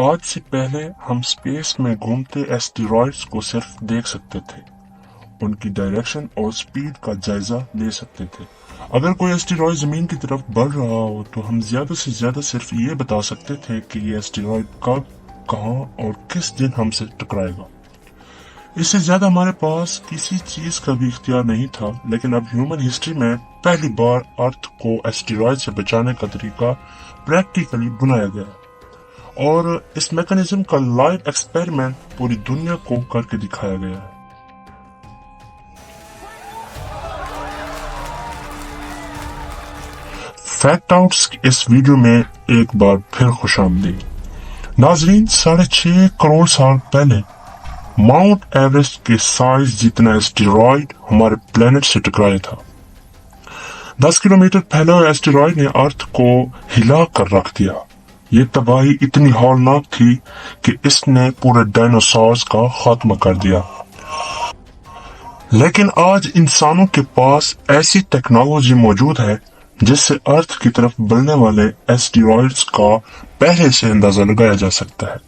आज से पहले हम स्पेस में घूमते एस्टेरॉयड्स को सिर्फ देख सकते थे, उनकी डायरेक्शन और स्पीड का जायजा ले सकते थे। अगर कोई एस्टेरॉयड जमीन की तरफ बढ़ रहा हो तो हम ज्यादा से ज्यादा सिर्फ ये बता सकते थे कि ये एस्टेरॉयड कब, कहां और किस दिन हमसे टकराएगा। इससे ज्यादा हमारे पास किसी चीज का भी इख्तियार नहीं था, लेकिन अब ह्यूमन हिस्ट्री में पहली बार अर्थ को एस्टेरॉयड से बचाने का तरीका प्रैक्टिकली बनाया गया और इस मैकेनिज्म का लाइव एक्सपेरिमेंट पूरी दुनिया को करके दिखाया गया है। फैक्ट आउट्स इस वीडियो में एक बार फिर खुशामदीद। नाजरीन, 6.5 करोड़ साल पहले माउंट एवरेस्ट के साइज जितना एस्टेरॉयड हमारे प्लेनेट से टकराया था। 10 किलोमीटर फैला हुआ एस्टेरॉयड ने अर्थ को हिला कर रख दिया। ये तबाही इतनी हौलनाक थी कि इसने पूरे डायनासोर्स का खात्मा कर दिया। लेकिन आज इंसानों के पास ऐसी टेक्नोलॉजी मौजूद है जिससे अर्थ की तरफ बढ़ने वाले एस्टेरॉयड्स का पहले से अंदाजा लगाया जा सकता है।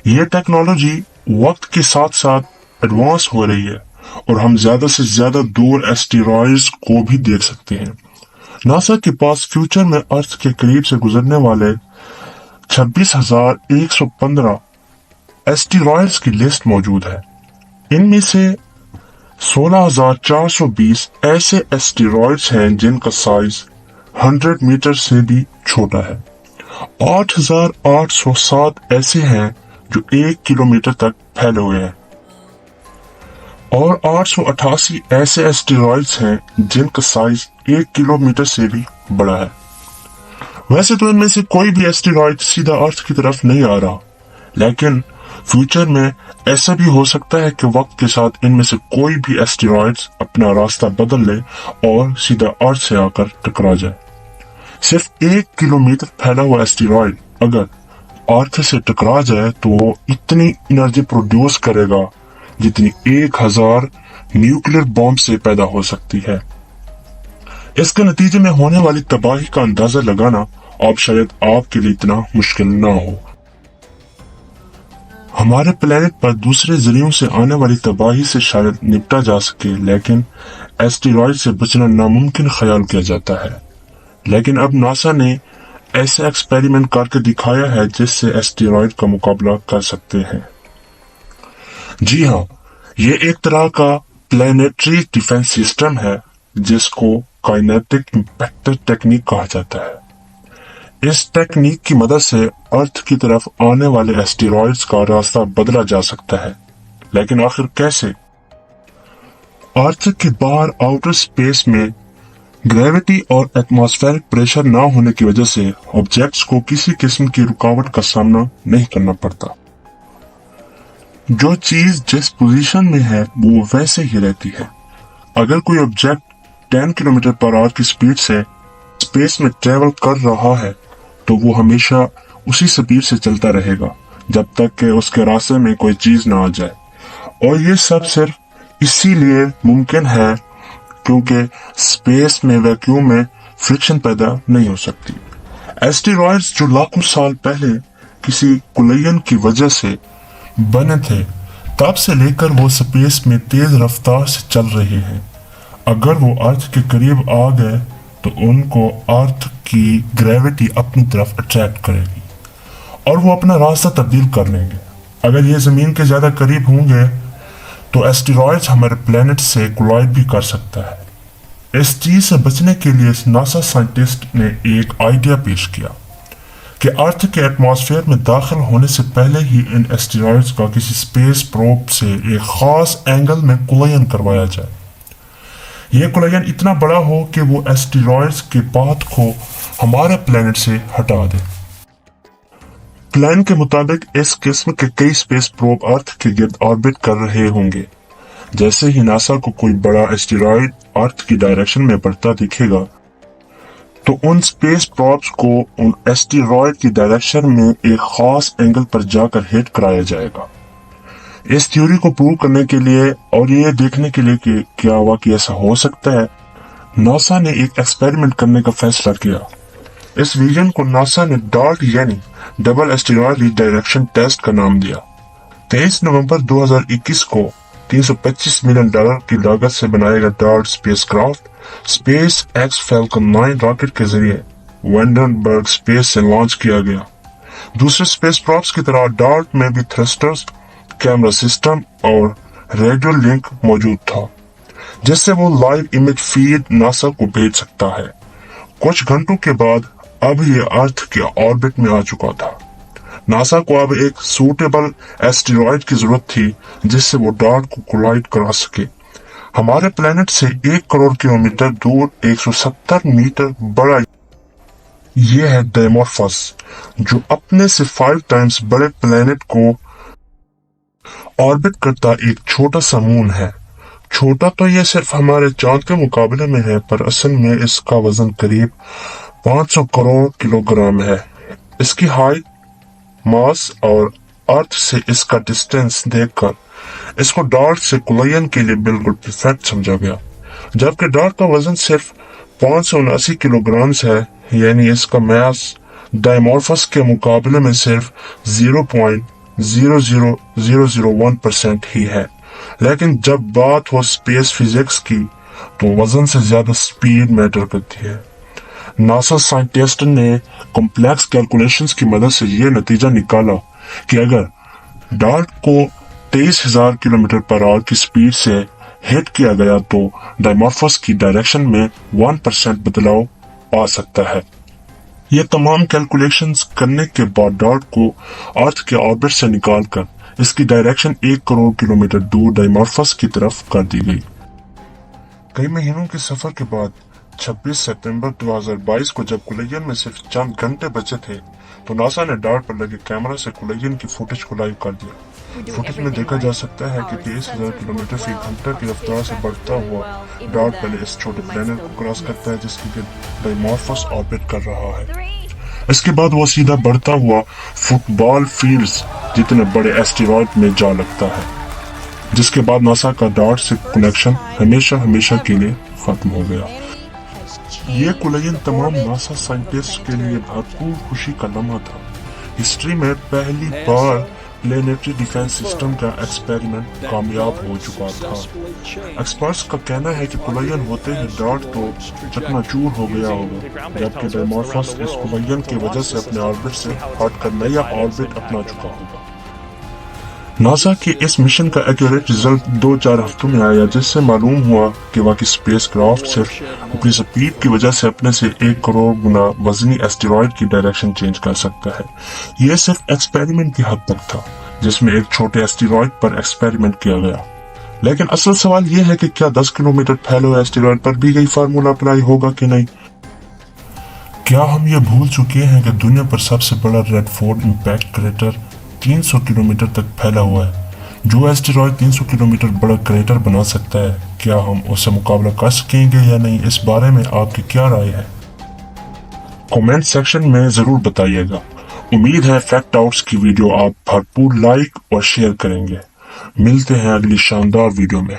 ये टेक्नोलॉजी वक्त के साथ साथ एडवांस हो रही है और हम ज्यादा से ज्यादा दूर एस्टेरॉयड्स को भी देख सकते हैं। नासा के पास फ्यूचर में अर्थ के करीब से गुजरने वाले 26,115 एस्टेरॉयड्स की लिस्ट मौजूद है। इनमें से 16,420 ऐसे एस्टेरॉयड्स हैं जिनका साइज 100 मीटर से भी छोटा है। 8,807 ऐसे हैं जो 1 किलोमीटर तक फैले हुए हैं और 888 ऐसे एस्टेरॉयड्स हैं जिनका साइज 1 किलोमीटर से भी बड़ा है। वैसे तो इनमें से कोई भी एस्टेरॉयड सीधा अर्थ की तरफ नहीं आ रहा, लेकिन फ्यूचर में ऐसा भी हो सकता है कि वक्त के साथ इनमें से कोई भी एस्टेरॉयड्स अपना रास्ता बदल ले और सीधा अर्थ से आकर टकरा जाए। सिर्फ 1 किलोमीटर फैला हुआ एस्टेरॉयड अगर अर्थ से टकरा जाए तो वो इतनी एनर्जी प्रोड्यूस करेगा जितनी 1000 न्यूक्लियर बॉम्ब से पैदा हो सकती है। इसके नतीजे में होने वाली तबाही का अंदाजा लगाना अब शायद आपके लिए इतना मुश्किल ना हो। हमारे प्लेनेट पर दूसरे जरियों से आने वाली तबाही से शायद निपटा जा सके, लेकिन एस्टेरॉयड से बचना नामुमकिन ख्याल किया जाता है। लेकिन अब नासा ने ऐसा एक्सपेरिमेंट करके दिखाया है जिससे एस्टेरॉयड का मुकाबला कर सकते हैं। जी हाँ, ये एक तरह का प्लेनेटरी डिफेंस सिस्टम है जिसको काइनेटिक इम्पैक्टर टेक्निक कहा जाता है। इस टेक्निक की मदद से अर्थ की तरफ आने वाले एस्टेरॉयड्स का रास्ता बदला जा सकता है, लेकिन आखिर कैसे? अर्थ के बाहर आउटर स्पेस में ग्रेविटी और एटमॉस्फेरिक प्रेशर ना होने की वजह से ऑब्जेक्ट्स को किसी किस्म की रुकावट का सामना नहीं करना पड़ता। जो चीज जिस पोजीशन में है वो वैसे ही रहती है। अगर कोई ऑब्जेक्ट 10 किलोमीटर पर आवर की स्पीड से स्पेस में ट्रेवल कर रहा है तो वो हमेशा उसी स्पीड से चलता रहेगा जब तक कि उसके रास्ते में कोई चीज ना आ जाए। और ये सब सिर्फ इसीलिए मुमकिन है क्योंकि स्पेस में वैक्यूम में फ्रिक्शन पैदा नहीं हो सकती। एस्टेरॉयड्स जो लाखों साल पहले किसी कुलयन की वजह से बने थे, तब से लेकर वो स्पेस में तेज रफ्तार से चल रहे हैं। अगर वो अर्थ के करीब आ गए तो उनको अर्थ की ग्रेविटी अपनी तरफ अट्रैक्ट करेगी और वो अपना रास्ता तब्दील कर लेंगे। अगर ये जमीन के ज्यादा करीब होंगे तो एस्टेरॉयड्स हमारे प्लेनेट से कोलाइड भी कर सकता है। इस चीज से बचने के लिए नासा साइंटिस्ट ने एक आइडिया पेश किया कि अर्थ के एटमॉस्फेयर में दाखिल होने से पहले ही इन एस्टेरॉयड्स का किसी स्पेस प्रोब से एक खास एंगल में कुलयन करवाया जाए। यह कुलयन इतना बड़ा हो कि वो एस्टेरॉयड्स के पाथ को हमारे प्लेनेट से हटा दे। प्लान के मुताबिक इस किस्म के कई स्पेस प्रोब अर्थ के गिर्द ऑर्बिट कर रहे होंगे। जैसे ही नासा को कोई बड़ा एस्टेरॉयड अर्थ की डायरेक्शन में बढ़ता दिखेगा तो उन स्पेस प्रोब्स को उन एस्टेरॉयड की डायरेक्शन में एक खास एंगल पर जाकर हिट कराया जाएगा। इस थ्योरी को प्रूव करने के लिए और ये देखने के लिए कि क्या वाकई ऐसा हो सकता है, नासा ने एक एक्सपेरिमेंट करने का फैसला किया। इस विजन को नासा ने डार्ट यानी डबल एस्टेरॉयड रिडायरेक्शन टेस्ट का नाम दिया। 23 नवंबर 2021 को $325 मिलियन की लागत से बनाया गया dart spacecraft space x falcon 9 rocket के जरिए वेंडनबर्ग स्पेस से लॉन्च किया गया। दूसरे स्पेस प्रॉप्स की तरह डार्ट में भी थ्रस्टर्स, कैमरा सिस्टम और रेडियो लिंक मौजूद था, जिससे वो लाइव इमेज फीड नासा को भेज सकता है। कुछ घंटों के बाद अब ये अर्थ के ऑर्बिट में आ चुका था। नासा को अब एक सूटेबल एस्टेरॉयड की जरूरत थी जिससे वो डार्ट को कोलाइड करा सके। हमारे प्लेनेट से 1 करोड़ किलोमीटर दूर 170 मीटर बड़ा ये है डायमॉर्फस, जो अपने से 5 टाइम्स बड़े प्लेनेट को ऑर्बिट करता एक छोटा सा मून है। छोटा तो ये सिर्फ हमारे चांद के मुकाबले में है, पर असल में इसका वजन करीब 500 करोड़ किलोग्राम है। इसकी हाइट, मास और अर्थ से इसका डिस्टेंस देखकर इसको डार्ट से कुलायन के लिए बिल्कुल परफेक्ट समझा गया। जबकि डार्ट का वजन सिर्फ 579 किलोग्राम है, यानी इसका मास डायमॉर्फस के मुकाबले में सिर्फ 0.00001% ही है। लेकिन जब बात हो स्पेस फिजिक्स की तो वजन से ज्यादा स्पीड मैटर करती है। नासा साइंटिस्ट ने कॉम्प्लेक्स कैलकुलेशंस की मदद से यह नतीजा निकाला कि अगर डार्ट को 23,000 किलोमीटर पर आवर की स्पीड से हिट किया गया तो डायमॉर्फस की डायरेक्शन में 1% बदलाव आ सकता है। ये तमाम कैलकुलेशंस करने के बाद डार्ट को अर्थ के ऑर्बिट से निकालकर इसकी डायरेक्शन 1 करोड़ किलोमीटर दूर डायमॉर्फस की तरफ कर दी गई। कई महीनों के सफर के बाद 26 सितंबर 2022 को जब कुलायन में सिर्फ चंद घंटे बचे थे तो नासा ने डार्ट पर लगे कैमरा से कुलायन की फुटेज को लाइव कर दिया। फुटेज में देखा जा सकता है कि 23,000 किलोमीटर फी घंटा की रफ्तार से बढ़ता हुआ डार्ट पहले इस छोटे प्लेनेट को क्रॉस करता है जिसकी डायमॉर्फस ऑर्बिट कर रहा है। इसके बाद वो सीधा बढ़ता हुआ फुटबॉल फील्ड्स जितने बड़े एस्टेरॉयड में जा लगता है, जिसके बाद नासा का डार्ट से कनेक्शन हमेशा के लिए खत्म हो गया। ये कुलायन तमाम नासा साइंटिस्ट के लिए भरपूर खुशी का लम्हा था। हिस्ट्री में पहली बार प्लेनेटरी डिफेंस सिस्टम का एक्सपेरिमेंट कामयाब हो चुका था। एक्सपर्ट्स का कहना है कि कुलायन होते ही डार्ट तो चकनाचूर हो गया होगा, जबकि डायमॉर्फस इस कुलायन की वजह से अपने ऑर्बिट से हटकर नया ऑर्बिट अपना चुका होगा। नासा के इस मिशन का एक्यूरेट रिजल्ट 2-4 हफ्तों में आया, जिससे मालूम हुआ कि वाकई स्पेसक्राफ्ट सिर्फ अपनी स्पीड की वजह से अपने से 1 करोड़ गुना वजनी एस्टेरॉयड की डायरेक्शन चेंज कर सकता है। यह सिर्फ एक्सपेरिमेंट की हद तक था, जिसमें एक छोटे एस्टेरॉयड पर एक्सपेरिमेंट किया गया। लेकिन असल सवाल यह है कि क्या 10 किलोमीटर फैले हुए एस्टेरॉयड पर भी यही फार्मूला अप्लाई होगा कि नहीं? क्या हम ये भूल चुके हैं कि दुनिया पर सबसे बड़ा रेडफोर्ड इम्पैक्ट क्रेटर 300 किलोमीटर तक फैला हुआ है? जो एस्टेरॉयड 300 किलोमीटर बड़ा क्रेटर बना सकता है, क्या हम उससे मुकाबला कर सकेंगे या नहीं? इस बारे में आपकी क्या राय है? कमेंट सेक्शन में जरूर बताइएगा। उम्मीद है फैक्ट आउट्स की वीडियो आप भरपूर लाइक और शेयर करेंगे। मिलते हैं अगली शानदार वीडियो में।